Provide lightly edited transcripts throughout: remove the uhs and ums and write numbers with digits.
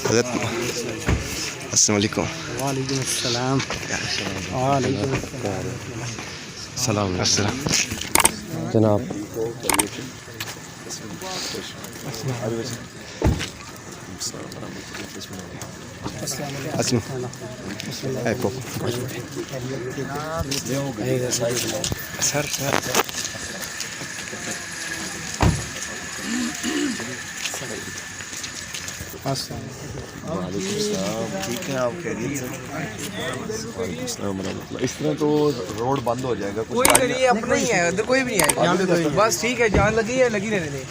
हज़रत अस्सलाम वालेकुम। वालेकुम अस्सलाम। वालेकुम सलाम अस्सलाम जनाब। ecco सर ठीक है, आप खैरियत से? इस तरह तो रोड बंद हो जाएगा। कोई नहीं, अपना ही है, उधर कोई भी नहीं है यहाँ पे कोई। बस ठीक है, जान लगी है, लगी रहने दे,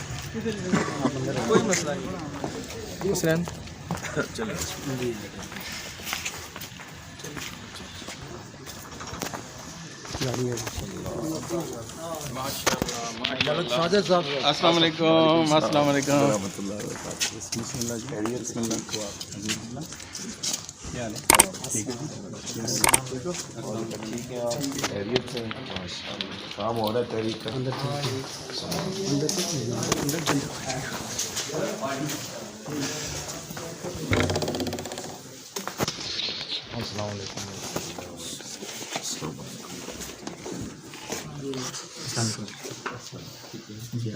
कोई मसला नहीं। चलो अस्सलाम वालेकुम। अस्सलाम वालेकुम। काम हो रहा है तहरीक का।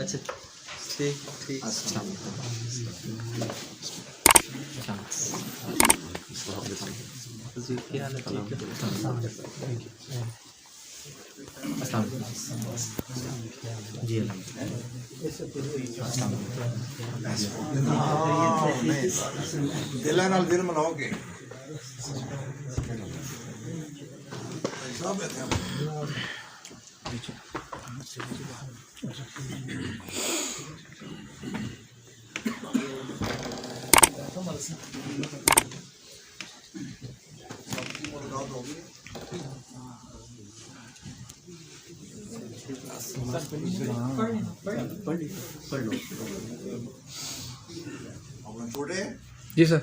अच्छा ठीक ठीक। जी क्या हाल है? ठीक है। जी दिल नाल दिल मिलाओगे। जी सर।